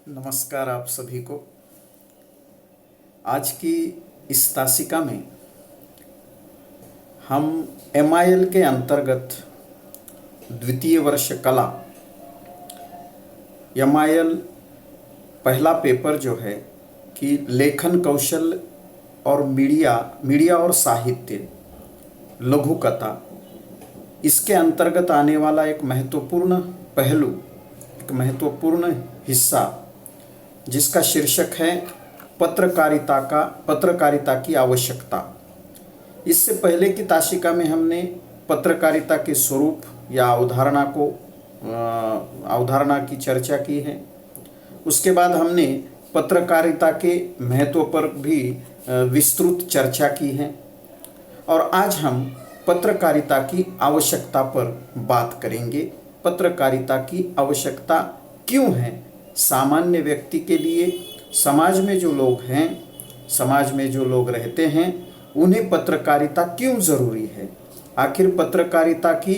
नमस्कार आप सभी को। आज की इस तासिका में हम MIL के अंतर्गत द्वितीय वर्ष कला MIL पहला पेपर जो है कि लेखन कौशल और मीडिया और साहित्य लघु कथा, इसके अंतर्गत आने वाला एक महत्वपूर्ण पहलू, एक महत्वपूर्ण हिस्सा जिसका शीर्षक है पत्रकारिता की आवश्यकता। इससे पहले की तासिका में हमने पत्रकारिता के स्वरूप या अवधारणा की चर्चा की है। उसके बाद हमने पत्रकारिता के महत्व पर भी विस्तृत चर्चा की है और आज हम पत्रकारिता की आवश्यकता पर बात करेंगे। पत्रकारिता की आवश्यकता क्यों है सामान्य व्यक्ति के लिए, समाज में जो लोग हैं, समाज में जो लोग रहते हैं, उन्हें पत्रकारिता क्यों ज़रूरी है, आखिर पत्रकारिता की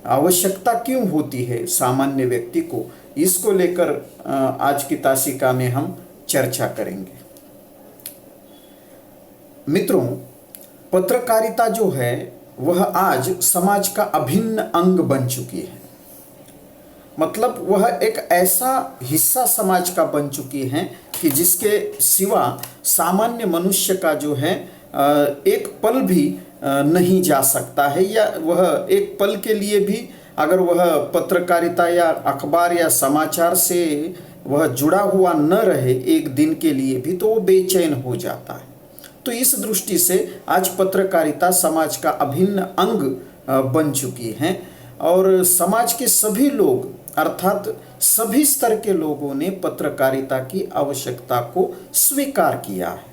आवश्यकता क्यों होती है सामान्य व्यक्ति को, इसको लेकर आज की तासिका में हम चर्चा करेंगे। मित्रों, पत्रकारिता जो है वह आज समाज का अभिन्न अंग बन चुकी है। मतलब वह एक ऐसा हिस्सा समाज का बन चुकी है कि जिसके सिवा सामान्य मनुष्य का जो है एक पल भी नहीं जा सकता है, या वह एक पल के लिए भी अगर वह पत्रकारिता या अखबार या समाचार से वह जुड़ा हुआ न रहे एक दिन के लिए भी, तो वो बेचैन हो जाता है। तो इस दृष्टि से आज पत्रकारिता समाज का अभिन्न अंग बन चुकी है और समाज के सभी लोग अर्थात सभी स्तर के लोगों ने पत्रकारिता की आवश्यकता को स्वीकार किया है।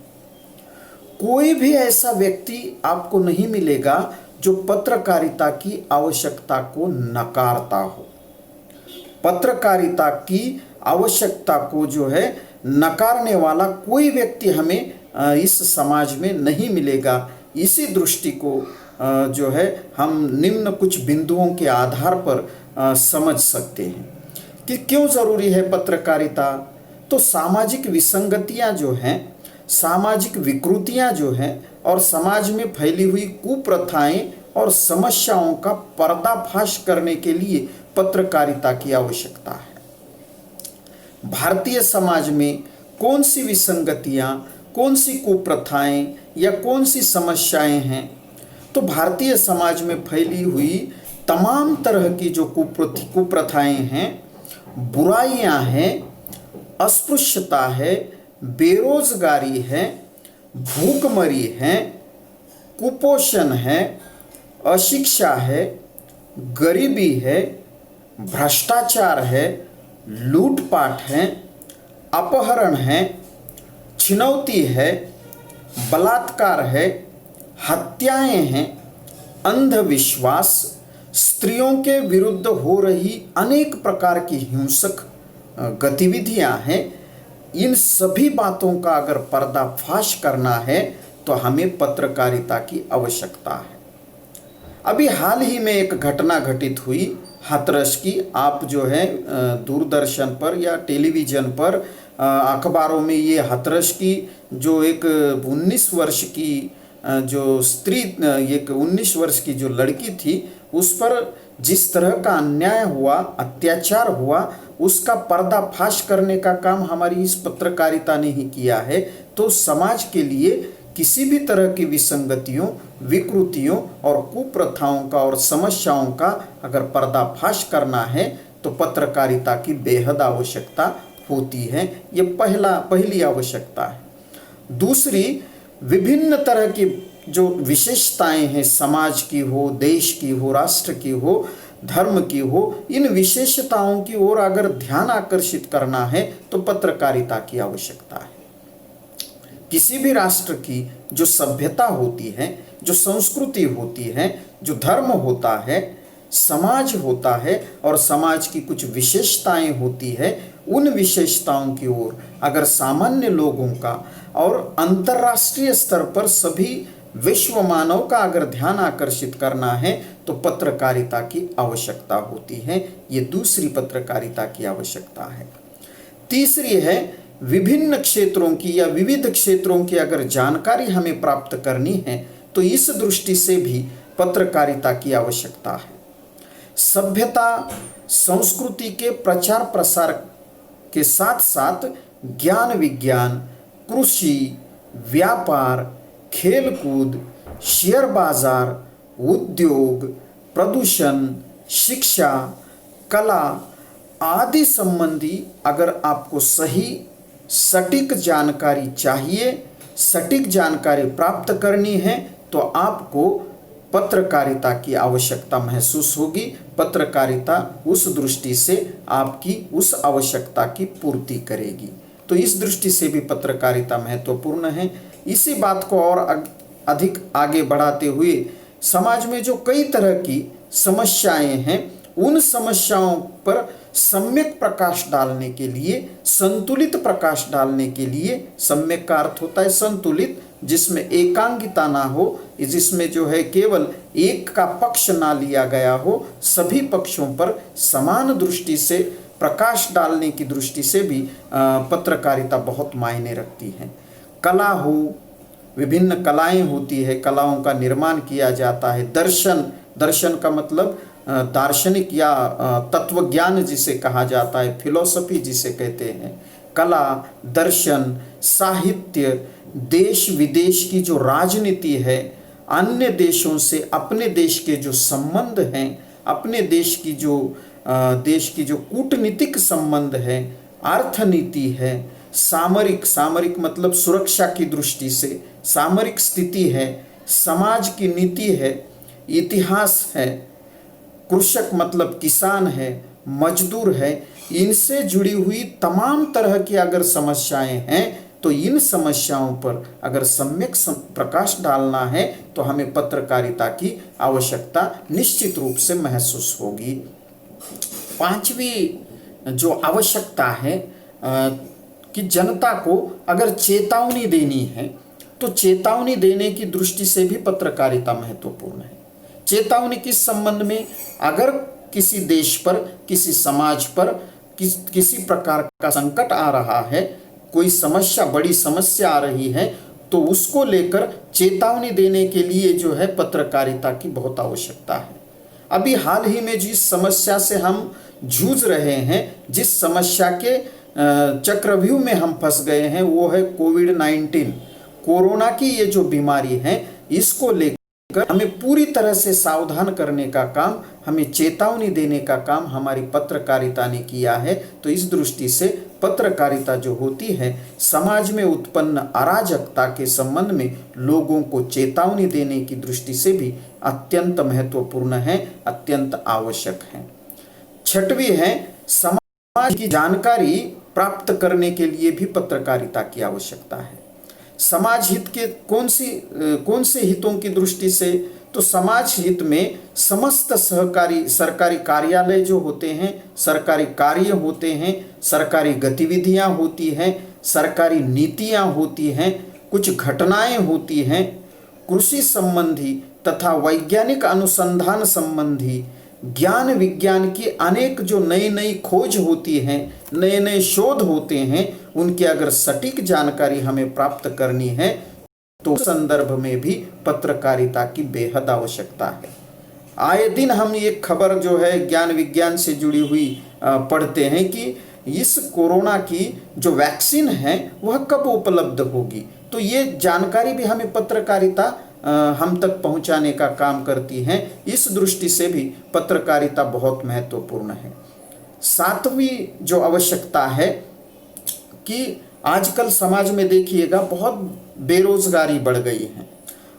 कोई भी ऐसा व्यक्ति आपको नहीं मिलेगा जो पत्रकारिता की आवश्यकता को नकारता हो। पत्रकारिता की आवश्यकता को जो है नकारने वाला कोई व्यक्ति हमें इस समाज में नहीं मिलेगा। इसी दृष्टि को जो है हम निम्न कुछ बिंदुओं के आधार पर समझ सकते हैं कि क्यों ज़रूरी है पत्रकारिता। तो सामाजिक विसंगतियां जो हैं, सामाजिक विकृतियां जो हैं और समाज में फैली हुई कुप्रथाएं और समस्याओं का पर्दाफाश करने के लिए पत्रकारिता की आवश्यकता है। भारतीय समाज में कौन सी विसंगतियां, कौन सी कुप्रथाएं या कौन सी समस्याएं हैं, तो भारतीय समाज में फैली हुई तमाम तरह की जो कुप्रथाएं हैं, बुराइयां हैं, अस्पृश्यता है, बेरोजगारी है, भूखमरी है, कुपोषण है, अशिक्षा है, गरीबी है, भ्रष्टाचार है, लूटपाट है, अपहरण है, छिनौती है, बलात्कार है, हत्याएं हैं, अंधविश्वास, स्त्रियों के विरुद्ध हो रही अनेक प्रकार की हिंसक गतिविधियां हैं। इन सभी बातों का अगर पर्दाफाश करना है तो हमें पत्रकारिता की आवश्यकता है। अभी हाल ही में एक घटना घटित हुई हाथरस की। आप जो है दूरदर्शन पर या टेलीविज़न पर अखबारों में ये हाथरस की जो एक 19 वर्ष की जो स्त्री, एक 19 वर्ष की जो लड़की थी, उस पर जिस तरह का अन्याय हुआ, अत्याचार हुआ, उसका पर्दाफाश करने का काम हमारी इस पत्रकारिता ने ही किया है। तो समाज के लिए किसी भी तरह की विसंगतियों, विकृतियों और कुप्रथाओं का और समस्याओं का अगर पर्दाफाश करना है तो पत्रकारिता की बेहद आवश्यकता होती है। ये पहली आवश्यकता है। दूसरी, विभिन्न तरह की जो विशेषताएं हैं, समाज की हो, देश की हो, राष्ट्र की हो, धर्म की हो, इन विशेषताओं की ओर अगर ध्यान आकर्षित करना है तो पत्रकारिता की आवश्यकता है। किसी भी राष्ट्र की जो सभ्यता होती है, जो संस्कृति होती है, जो धर्म होता है, समाज होता है और समाज की कुछ विशेषताएं होती है, उन विशेषताओं की ओर अगर सामान्य लोगों का और अंतर्राष्ट्रीय स्तर पर सभी विश्व मानव का अगर ध्यान आकर्षित करना है तो पत्रकारिता की आवश्यकता होती है। ये दूसरी पत्रकारिता की आवश्यकता है। तीसरी है विभिन्न क्षेत्रों की या विविध क्षेत्रों की अगर जानकारी हमें प्राप्त करनी है तो इस दृष्टि से भी पत्रकारिता की आवश्यकता है। सभ्यता संस्कृति के प्रचार प्रसार के साथ साथ ज्ञान विज्ञान, कृषि, व्यापार, खेलकूद, शेयर बाजार, उद्योग, प्रदूषण, शिक्षा, कला आदि संबंधी अगर आपको सही सटीक जानकारी चाहिए, सटीक जानकारी प्राप्त करनी है तो आपको पत्रकारिता की आवश्यकता महसूस होगी। पत्रकारिता उस दृष्टि से आपकी उस आवश्यकता की पूर्ति करेगी। तो इस दृष्टि से भी पत्रकारिता महत्वपूर्ण है। इसी बात को और अधिक आगे बढ़ाते हुए समाज में जो कई तरह की समस्याएं हैं उन समस्याओं पर सम्यक प्रकाश डालने के लिए, संतुलित प्रकाश डालने के लिए, सम्यक का अर्थ होता है संतुलित, जिसमें एकांगिता ना हो, जिसमें जो है केवल एक का पक्ष ना लिया गया हो, सभी पक्षों पर समान दृष्टि से प्रकाश डालने की दृष्टि से भी पत्रकारिता बहुत मायने रखती है। कला हो, विभिन्न कलाएं होती है, कलाओं का निर्माण किया जाता है। दर्शन का मतलब दार्शनिक या तत्वज्ञान जिसे कहा जाता है, फिलॉसफी जिसे कहते हैं। कला, दर्शन, साहित्य, देश विदेश की जो राजनीति है, अन्य देशों से अपने देश के जो संबंध हैं, अपने देश की जो कूटनीतिक संबंध है, अर्थनीति है, सामरिक मतलब सुरक्षा की दृष्टि से सामरिक स्थिति है, समाज की नीति है, इतिहास है, कृषक मतलब किसान है, मजदूर है, इनसे जुड़ी हुई तमाम तरह की अगर समस्याएं हैं तो इन समस्याओं पर अगर सम्यक प्रकाश डालना है तो हमें पत्रकारिता की आवश्यकता निश्चित रूप से महसूस होगी। पांचवी जो आवश्यकता है कि जनता को अगर चेतावनी देनी है तो चेतावनी देने की दृष्टि से भी पत्रकारिता महत्वपूर्ण है। चेतावनी किस संबंध में? अगर किसी देश पर, किसी समाज पर किसी प्रकार का संकट आ रहा है, कोई समस्या, बड़ी समस्या आ रही है, तो उसको लेकर चेतावनी देने के लिए जो है पत्रकारिता की बहुत आवश्यकता है। अभी हाल ही में जिस समस्या से हम जूझ रहे हैं, जिस समस्या के चक्रव्यूह में हम फंस गए हैं, वो है कोविड-19, कोरोना की ये जो बीमारी है, इसको लेकर हमें पूरी तरह से सावधान करने का काम, हमें चेतावनी देने का काम हमारी पत्रकारिता ने किया है। तो इस दृष्टि से पत्रकारिता जो होती है समाज में उत्पन्न अराजकता के संबंध में लोगों को चेतावनी देने की दृष्टि से भी अत्यंत महत्वपूर्ण है, अत्यंत आवश्यक है। छठवीं है समाज की जानकारी प्राप्त करने के लिए भी पत्रकारिता की आवश्यकता है। समाज हित के कौन से हितों की दृष्टि से? तो समाज हित में समस्त सरकारी कार्यालय जो होते हैं, सरकारी कार्य होते हैं, सरकारी गतिविधियां होती हैं, सरकारी नीतियां होती हैं, कुछ घटनाएं होती हैं, कृषि संबंधी तथा वैज्ञानिक अनुसंधान संबंधी, ज्ञान विज्ञान की अनेक जो नई खोज होती हैं, नए शोध होते हैं, उनकी अगर सटीक जानकारी हमें प्राप्त करनी है तो संदर्भ में भी पत्रकारिता की बेहद आवश्यकता है। आए दिन हम ये खबर जो है ज्ञान विज्ञान से जुड़ी हुई पढ़ते हैं कि इस कोरोना की जो वैक्सीन है वह कब उपलब्ध होगी। तो ये जानकारी भी हमें पत्रकारिता हम तक पहुंचाने का काम करती है। इस दृष्टि से भी पत्रकारिता बहुत महत्वपूर्ण है। सातवीं जो आवश्यकता है कि आजकल समाज में देखिएगा बहुत बेरोजगारी बढ़ गई है।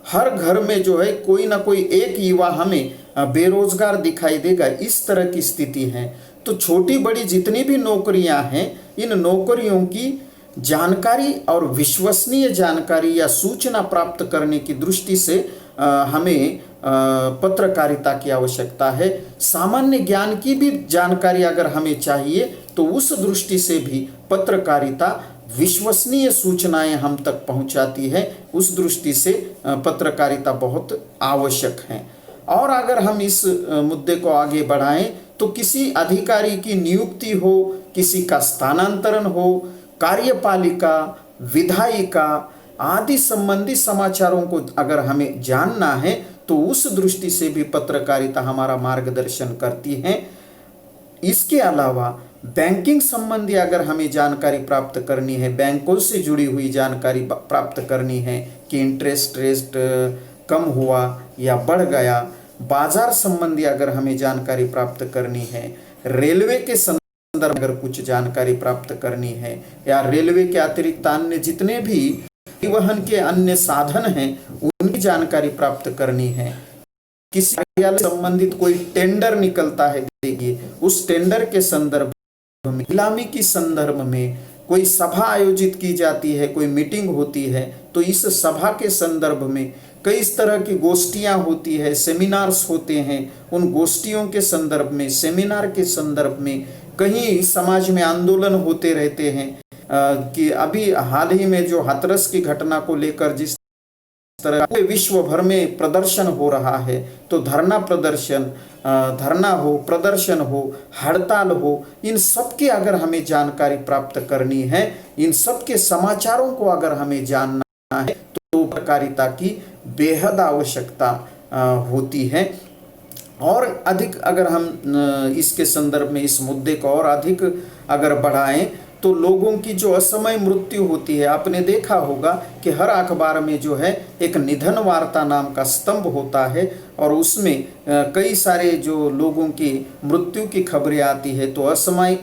हर घर में जो है कोई ना कोई एक युवा हमें बेरोजगार दिखाई देगा, इस तरह की स्थिति है। तो छोटी बड़ी जितनी भी नौकरियां हैं, इन नौकरियों की जानकारी और विश्वसनीय जानकारी या सूचना प्राप्त करने की दृष्टि से हमें पत्रकारिता की आवश्यकता है। सामान्य ज्ञान की भी जानकारी अगर हमें चाहिए तो उस दृष्टि से भी पत्रकारिता विश्वसनीय सूचनाएं हम तक पहुंचाती है। उस दृष्टि से पत्रकारिता बहुत आवश्यक है। और अगर हम इस मुद्दे को आगे बढ़ाएं तो किसी अधिकारी की नियुक्ति हो, किसी का स्थानांतरण हो, कार्यपालिका, विधायिका आदि संबंधी समाचारों को अगर हमें जानना है तो उस दृष्टि से भी पत्रकारिता हमारा मार्गदर्शन करती है। इसके अलावा बैंकिंग संबंधी अगर हमें जानकारी प्राप्त करनी है, बैंकों से जुड़ी हुई जानकारी प्राप्त करनी है कि इंटरेस्ट रेट कम हुआ या बढ़ गया, बाजार संबंधी अगर हमें जानकारी प्राप्त करनी है, रेलवे के संदर्भ अगर कुछ जानकारी प्राप्त करनी है, या रेलवे के अतिरिक्त अन्य जितने भी परिवहन के अन्य साधन हैं उनकी जानकारी प्राप्त करनी है, किसी कार्यालय संबंधित कोई टेंडर निकलता है, देखिए उस टेंडर के संदर्भ में, नीलामी की संदर्भ में कोई सभा आयोजित की जाती है, कोई मीटिंग होती है, तो इस सभा के संदर्भ में कई इस तरह की गोष्ठियां होती है, सेमिनार्स होते हैं, उन गोष्ठियों के संदर्भ में, सेमिनार के संदर्भ में कहीं समाज में आंदोलन होते रहते हैं। कि अभी हाल ही में जो हाथरस की घटना को लेकर जिस तरह विश्व भर में प्रदर्शन हो रहा है, तो धरना हो, प्रदर्शन हो, हड़ताल हो, इन सब की अगर हमें जानकारी प्राप्त करनी है, इन सब के समाचारों को अगर हमें जानना है तो पत्रकारिता की बेहद आवश्यकता होती है। और अधिक अगर हम इसके संदर्भ में इस मुद्दे को और अधिक अगर बढ़ाएं तो लोगों की जो असमय मृत्यु होती है, आपने देखा होगा कि हर अखबार में जो है एक निधन वार्ता नाम का स्तंभ होता है और उसमें कई सारे जो लोगों की मृत्यु की खबरें आती है। तो असमय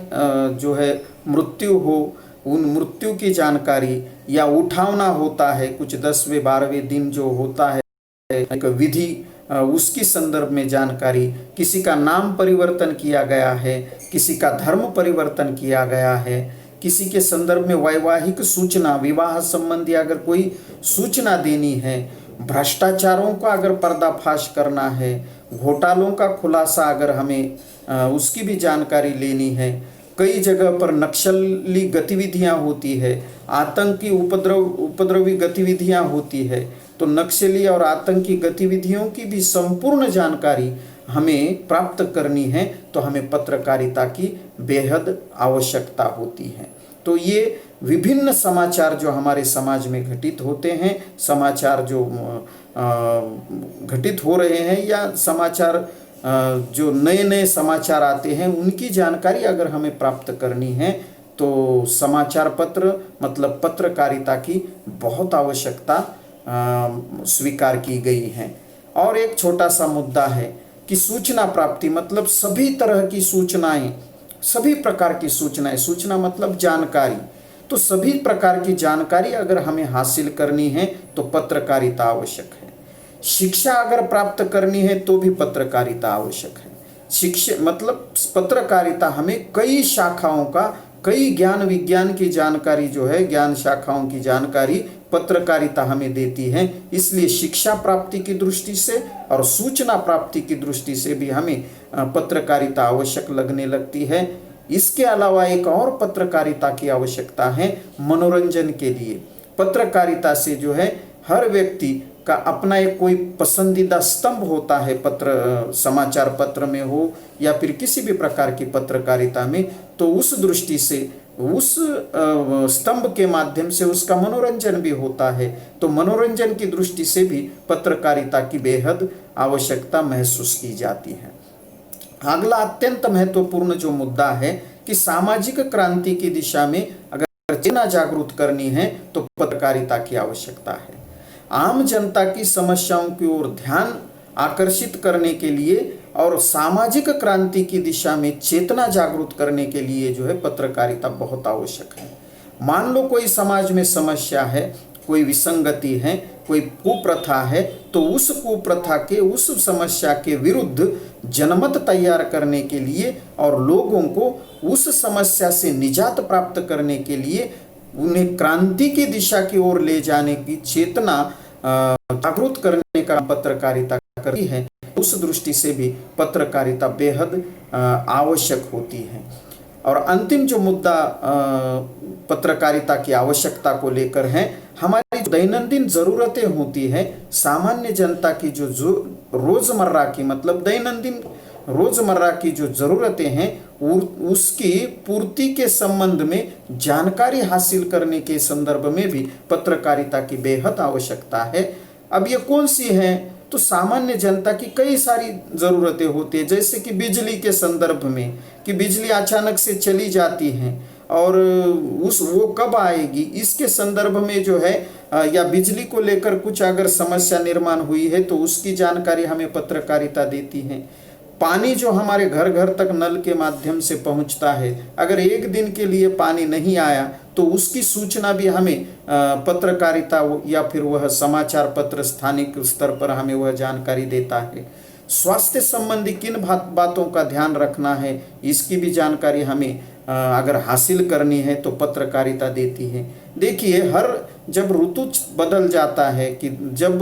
जो है मृत्यु हो, उन मृत्यु की जानकारी या उठावना होता है, कुछ 10वें 12वें दिन जो होता है एक विधि, उसकी संदर्भ में जानकारी, किसी का नाम परिवर्तन किया गया है, किसी का धर्म परिवर्तन किया गया है, किसी के संदर्भ में वैवाहिक सूचना, विवाह संबंधी अगर कोई सूचना देनी है, भ्रष्टाचारों का अगर पर्दाफाश करना है, घोटालों का खुलासा अगर हमें उसकी भी जानकारी लेनी है, कई जगह पर नक्सली गतिविधियां होती है, आतंकी उपद्रवी गतिविधियां होती है, तो नक्सली और आतंकी गतिविधियों की भी संपूर्ण जानकारी हमें प्राप्त करनी है तो हमें पत्रकारिता की बेहद आवश्यकता होती है। तो ये विभिन्न समाचार जो हमारे समाज में घटित होते हैं, समाचार जो घटित हो रहे हैं या समाचार जो नए नए समाचार आते हैं, उनकी जानकारी अगर हमें प्राप्त करनी है तो समाचार पत्र मतलब पत्रकारिता की बहुत आवश्यकता स्वीकार की गई है। और एक छोटा सा मुद्दा है कि सूचना प्राप्ति मतलब सभी तरह की सूचनाएं, सभी प्रकार की सूचनाएं, सूचना मतलब जानकारी, तो सभी प्रकार की जानकारी अगर हमें हासिल करनी है तो पत्रकारिता आवश्यक है। शिक्षा अगर प्राप्त करनी है तो भी पत्रकारिता आवश्यक है। शिक्षा मतलब पत्रकारिता हमें कई शाखाओं का, कई ज्ञान विज्ञान की जानकारी जो है, ज्ञान शाखाओं की जानकारी पत्रकारिता हमें देती है। इसलिए शिक्षा प्राप्ति की दृष्टि से और सूचना प्राप्ति की दृष्टि से भी हमें पत्रकारिता आवश्यक लगने लगती है। इसके अलावा एक और पत्रकारिता की आवश्यकता है मनोरंजन के लिए। पत्रकारिता से जो है हर व्यक्ति का अपना एक कोई पसंदीदा स्तंभ होता है, पत्र समाचार पत्र में हो या फिर किसी भी प्रकार की पत्रकारिता में, तो उस दृष्टि से उस स्तंभ के माध्यम से उसका मनोरंजन भी होता है। तो मनोरंजन की दृष्टि से भी पत्रकारिता की बेहद आवश्यकता महसूस की जाती है। अगला अत्यंत महत्वपूर्ण जो मुद्दा है कि सामाजिक क्रांति की दिशा में अगर चेतना जागृत करनी है तो पत्रकारिता की आवश्यकता है। आम जनता की समस्याओं की ओर ध्यान आकर्षित करने के लिए और सामाजिक क्रांति की दिशा में चेतना जागृत करने के लिए जो है पत्रकारिता बहुत आवश्यक है। मान लो कोई समाज में समस्या है, कोई विसंगति है, कोई कुप्रथा है, तो उस कुप्रथा के, उस समस्या के विरुद्ध जनमत तैयार करने के लिए और लोगों को उस समस्या से निजात प्राप्त करने के लिए उन्हें क्रांति की दिशा की ओर ले जाने की चेतना जागृत करने का पत्रकारिता करती है। उस दृष्टि से भी पत्रकारिता बेहद आवश्यक होती है। और अंतिम जो मुद्दा पत्रकारिता की आवश्यकता को लेकर है, हमारी दैनंदिन ज़रूरतें होती है, सामान्य जनता की जो रोज़मर्रा की मतलब दैनंदिन रोज़मर्रा की जो ज़रूरतें हैं उसकी पूर्ति के संबंध में जानकारी हासिल करने के संदर्भ में भी पत्रकारिता की बेहद आवश्यकता है। अब ये कौन सी है? तो सामान्य जनता की कई सारी ज़रूरतें होती है, जैसे कि बिजली के संदर्भ में, कि बिजली अचानक से चली जाती है और वो कब आएगी, इसके संदर्भ में जो है या बिजली को लेकर कुछ अगर समस्या निर्माण हुई है तो उसकी जानकारी हमें पत्रकारिता देती है। पानी जो हमारे घर घर तक नल के माध्यम से पहुंचता है, अगर एक दिन के लिए पानी नहीं आया तो उसकी सूचना भी हमें पत्रकारिता या फिर वह समाचार पत्र स्थानिक स्तर पर हमें वह जानकारी देता है। स्वास्थ्य संबंधी किन बातों का ध्यान रखना है, इसकी भी जानकारी हमें अगर हासिल करनी है तो पत्रकारिता देती है। देखिए, जब ऋतु बदल जाता है, कि जब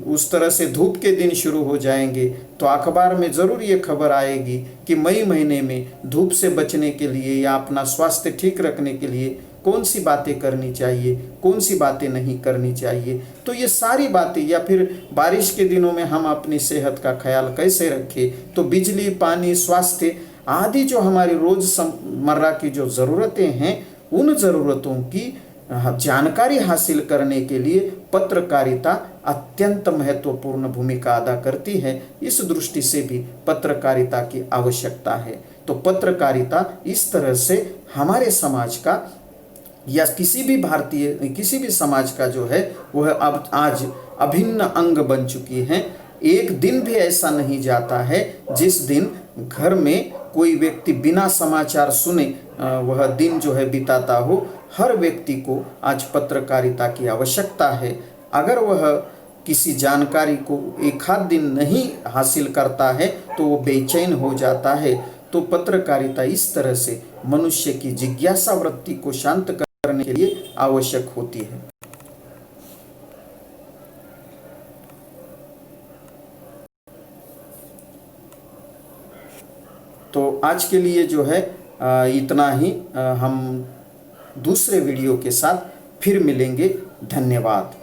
उस तरह से धूप के दिन शुरू हो जाएंगे तो अखबार में ज़रूर ये खबर आएगी कि मई महीने में धूप से बचने के लिए या अपना स्वास्थ्य ठीक रखने के लिए कौन सी बातें करनी चाहिए, कौन सी बातें नहीं करनी चाहिए। तो ये सारी बातें, या फिर बारिश के दिनों में हम अपनी सेहत का ख्याल कैसे रखें, तो बिजली, पानी, स्वास्थ्य आदि जो हमारी रोज़मर्रा की जो ज़रूरतें हैं, उन ज़रूरतों की जानकारी हासिल करने के लिए पत्रकारिता अत्यंत महत्वपूर्ण भूमिका अदा करती है। इस दृष्टि से भी पत्रकारिता की आवश्यकता है। तो पत्रकारिता इस तरह से हमारे समाज का या किसी भी समाज का जो है वह अब आज अभिन्न अंग बन चुकी है। एक दिन भी ऐसा नहीं जाता है जिस दिन घर में कोई व्यक्ति बिना समाचार सुने वह दिन जो है बिताता हो। हर व्यक्ति को आज पत्रकारिता की आवश्यकता है। अगर वह किसी जानकारी को एक आध दिन नहीं हासिल करता है तो वो बेचैन हो जाता है। तो पत्रकारिता इस तरह से मनुष्य की जिज्ञासा वृत्ति को शांत करने के लिए आवश्यक होती है। तो आज के लिए जो है इतना ही। हम दूसरे वीडियो के साथ फिर मिलेंगे। धन्यवाद।